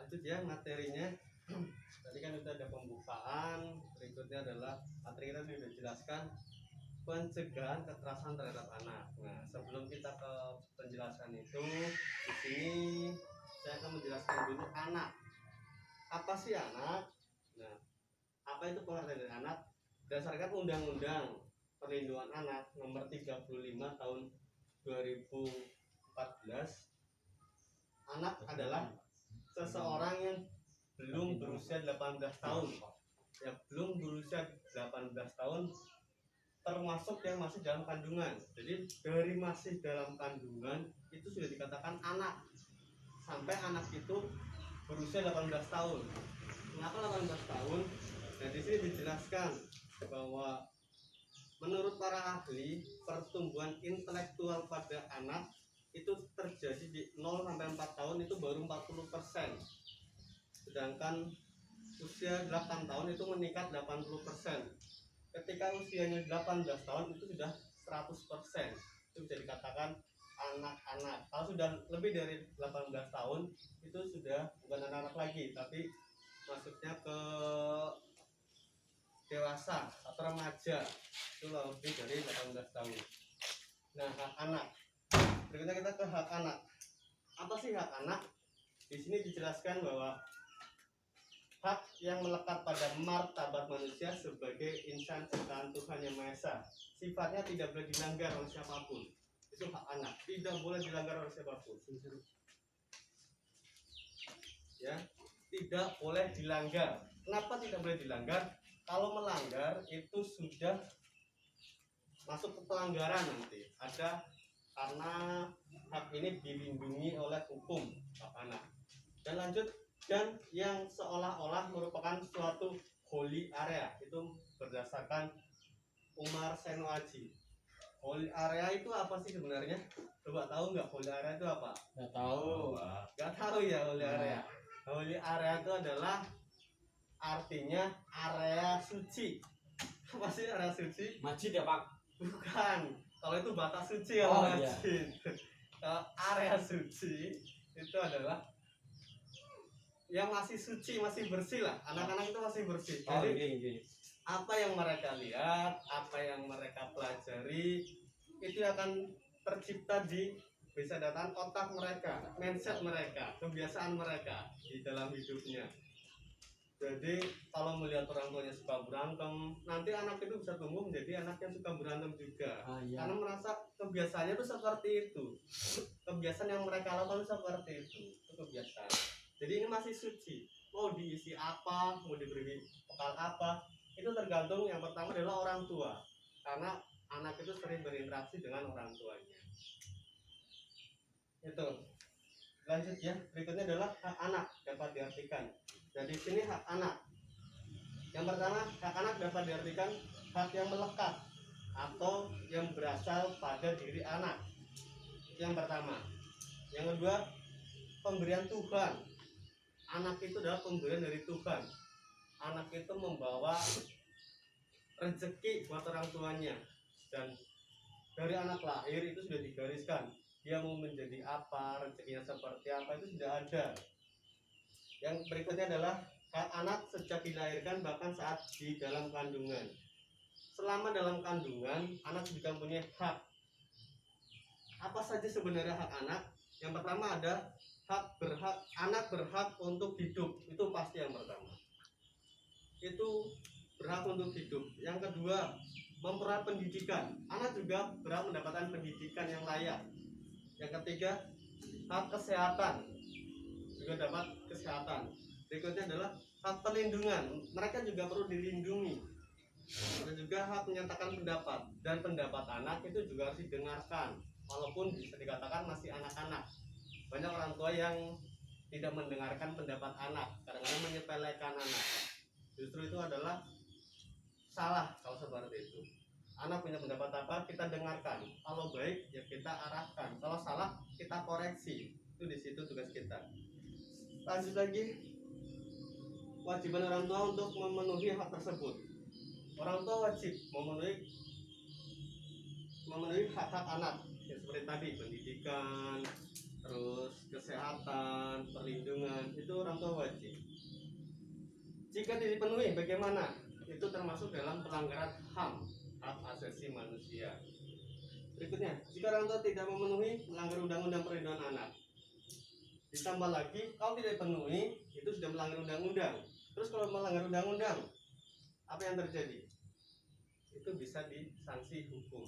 lanjut ya materinya. Tadi kan udah ada pembukaan, berikutnya adalah materi kita sudah jelaskan pencegahan kekerasan terhadap anak. Nah, sebelum kita ke penjelasan itu, di sini saya akan menjelaskan dulu anak. Apa sih anak? Nah, apa itu pengertian dari anak? Berdasarkan Undang-Undang Perlindungan Anak Nomor 35 Tahun 2014, anak adalah seseorang yang belum berusia 18 tahun. Ya, belum berusia 18 tahun termasuk yang masih dalam kandungan. Jadi dari masih dalam kandungan itu sudah dikatakan anak sampai anak itu berusia 18 tahun. Kenapa 18 tahun? Nah, di sini dijelaskan bahwa menurut para ahli, pertumbuhan intelektual pada anak itu terjadi di 0 sampai 4 tahun itu baru 40%. Sedangkan usia 8 tahun itu meningkat 80%. Ketika usianya 18 tahun itu sudah 100%. Itu bisa dikatakan anak-anak. Kalau sudah lebih dari 18 tahun itu sudah bukan anak-anak lagi, tapi masuknya ke dewasa atau remaja. Itu lebih dari 18 tahun. Nah, hak anak. Berikutnya kita ke hak anak. Apa sih hak anak? Di sini dijelaskan bahwa hak yang melekat pada martabat manusia sebagai insan ciptaan Tuhan Yang Maha Esa. Sifatnya tidak boleh dilanggar oleh siapapun. Itu hak anak, tidak boleh dilanggar oleh siapapun. Ya, tidak boleh dilanggar. Kenapa tidak boleh dilanggar? Kalau melanggar itu sudah masuk ke pelanggaran nanti. Ada karena hak ini dilindungi oleh hukum hak anak. Dan lanjut, dan yang seolah-olah merupakan suatu holy area itu berdasarkan Umar Seno Aji. Holy area itu apa sih sebenarnya? Coba tahu nggak holy area itu apa? Nggak tahu. Nggak tahu ya holy area. Holy area itu adalah artinya area suci. Apa sih area suci? Masjid ya Pak? Bukan. Kalau itu batas suci kalau masjid. Kalau area suci itu adalah yang masih suci, masih bersih lah. Anak-anak itu masih bersih. Jadi apa yang mereka lihat, apa yang mereka pelajari itu akan tercipta di bisa datang otak mereka, mindset mereka, kebiasaan mereka di dalam hidupnya. Jadi kalau melihat orang tuanya suka berantem, nanti anak itu bisa tumbuh menjadi anak yang suka berantem juga. Karena merasa kebiasaannya itu seperti itu. Kebiasaan yang mereka lakukan seperti itu kebiasaan. Jadi ini masih suci. Mau diisi apa, mau diberi bekal apa, itu tergantung. Yang pertama adalah orang tua. Karena anak itu sering berinteraksi dengan orang tuanya. Itu. Lanjut ya. Berikutnya adalah hak anak dapat diartikan. Jadi sini hak anak. Yang pertama, hak anak dapat diartikan hak yang melekat atau yang berasal pada diri anak. Yang pertama. Yang kedua, pemberian Tuhan. Anak itu adalah pemberian dari Tuhan. Anak itu membawa rezeki buat orang tuanya. Dan dari anak lahir itu sudah digariskan. Dia mau menjadi apa, rezekinya seperti apa, itu sudah ada. Yang berikutnya adalah hak anak sejak dilahirkan bahkan saat di dalam kandungan. Selama dalam kandungan, anak juga punya hak. Apa saja sebenarnya hak anak? Yang pertama ada anak berhak untuk hidup. Itu pasti yang pertama. Itu berhak untuk hidup. Yang kedua, memperoleh pendidikan. Anak juga berhak mendapatkan pendidikan yang layak. Yang ketiga, hak kesehatan. Juga dapat kesehatan. Berikutnya adalah hak perlindungan. Mereka juga perlu dilindungi. Dan juga hak menyatakan pendapat. Dan pendapat anak itu juga harus didengarkan. Walaupun bisa dikatakan masih anak-anak. Banyak orang tua yang tidak mendengarkan pendapat anak, kadang-kadang menyepelekan anak. Justru itu adalah salah kalau seperti itu. Anak punya pendapat apa, kita dengarkan. Kalau baik, ya kita arahkan. Kalau salah, kita koreksi. Itu di situ tugas kita. Lanjut lagi, kewajiban orang tua untuk memenuhi hak tersebut. Orang tua wajib memenuhi hak-hak anak, ya seperti tadi pendidikan, terus kesehatan, perlindungan, itu orang tua wajib. Jika tidak dipenuhi, bagaimana? Itu termasuk dalam pelanggaran HAM, hak asasi manusia. Berikutnya, jika orang tua tidak memenuhi, melanggar undang-undang perlindungan anak. Ditambah lagi, kalau tidak dipenuhi, itu sudah melanggar undang-undang. Terus kalau melanggar undang-undang, apa yang terjadi? Itu bisa disanksi hukum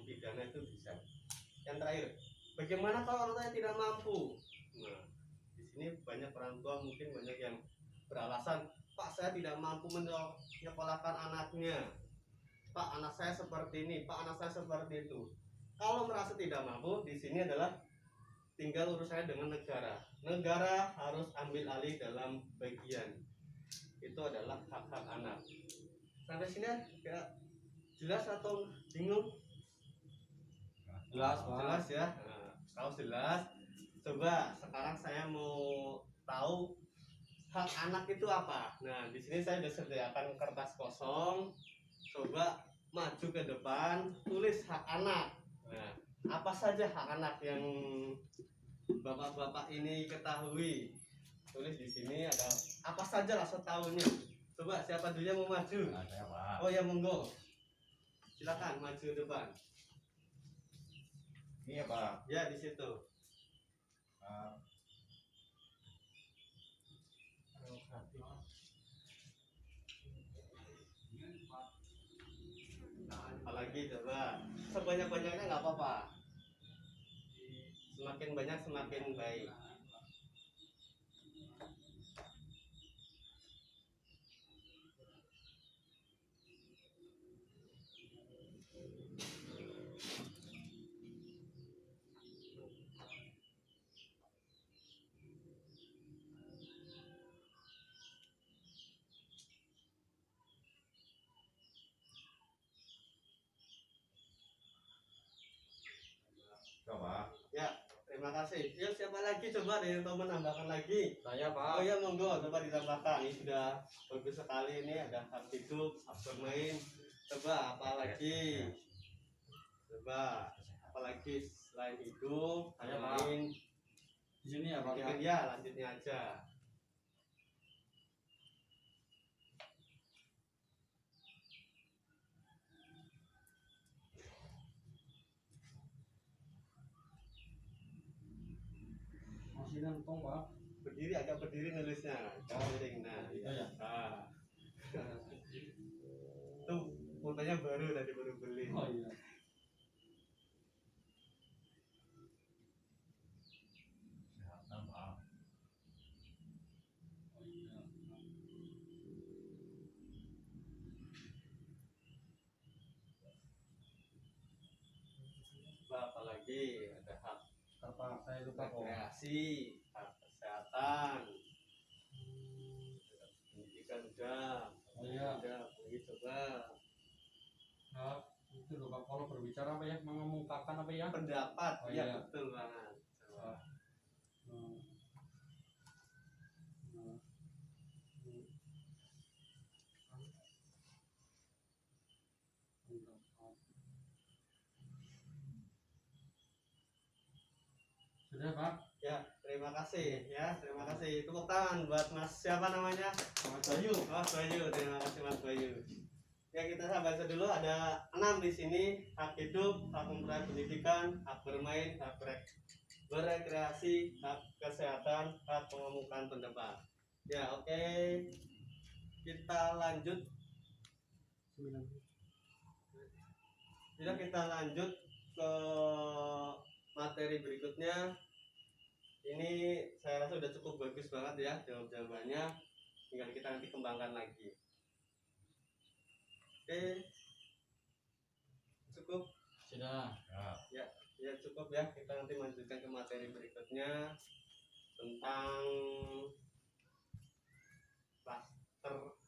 pidana, itu bisa. Yang terakhir, bagaimana kalau orang tua yang tidak mampu? Nah, di sini banyak orang tua mungkin banyak yang beralasan, Pak, saya tidak mampu menyekolahkan anaknya. Pak, anak saya seperti ini, Pak, anak saya seperti itu. Kalau merasa tidak mampu, di sini adalah tinggal urusannya dengan negara. Negara harus ambil alih dalam bagian. Itu adalah hak-hak anak. Sampai sini ya jelas atau bingung? Jelas, Pak. Jelas ya. Nah, kalau jelas, coba sekarang saya mau tahu hak anak itu apa. Nah, di sini saya sudah sediakan kertas kosong. Coba maju ke depan, tulis hak anak. Nah, apa saja hak anak yang bapak-bapak ini ketahui? Tulis di sini ada apa saja lah setahunya. Coba siapa dulu yang mau maju? Saya, Pak. Oh ya, monggo. Silakan maju ke depan. Ini ya, Pak. Ya, di situ. Apalagi coba sebanyak-banyaknya nggak apa-apa, semakin banyak semakin baik. Coba. Ya, terima kasih. Yuk, siapa lagi coba dari teman menambahkan lagi? Saya, Pak. Oh ya, monggo coba ditambahkan. Ini sudah bagus sekali, ini ada hak hidup, hak bermain. Coba apa lagi? Coba apa lagi selain hidup, hak Saya, Pak. bermain? Di sini ya, Pak. Ya, lanjutnya aja. Masih nangkong, Pak. Berdiri, agak berdiri nulisnya. Miring. Nah, Gitu ya. Ah. Tuh fotonya baru tadi, baru beli. Oh iya. Kesehatan, Pak. Oh iya. Apa lagi? Ada hak Apa saya lupa kok. rekreasi, hak kesehatan, pendidikan udah. Oh iya. Udah, lagi coba Nah, itu loh, Pak. Kalau berbicara apa ya? Mengemukakan apa ya? pendapat. Oh, Ya, iya. betul banget. Coba. Hmm. Hmm. Sudah, Pak. Ya, terima kasih ya, terima kasih. Tepuk tangan buat Mas siapa namanya? Mas Bayu. Mas Bayu, terima kasih Mas Bayu. Ya, kita baca dulu, ada 6 di sini: hak hidup, hak memperoleh pendidikan, hak bermain, hak berekreasi, hak kesehatan, hak mengemukakan pendapat. Ya, oke. Kita lanjut. Kita lanjut ke materi berikutnya. Ini saya rasa sudah cukup bagus banget ya jawab-jawabannya. Tinggal kita nanti kembangkan lagi. Oke. Cukup. Sudah. Ya cukup ya, kita nanti lanjutkan ke materi berikutnya tentang klaster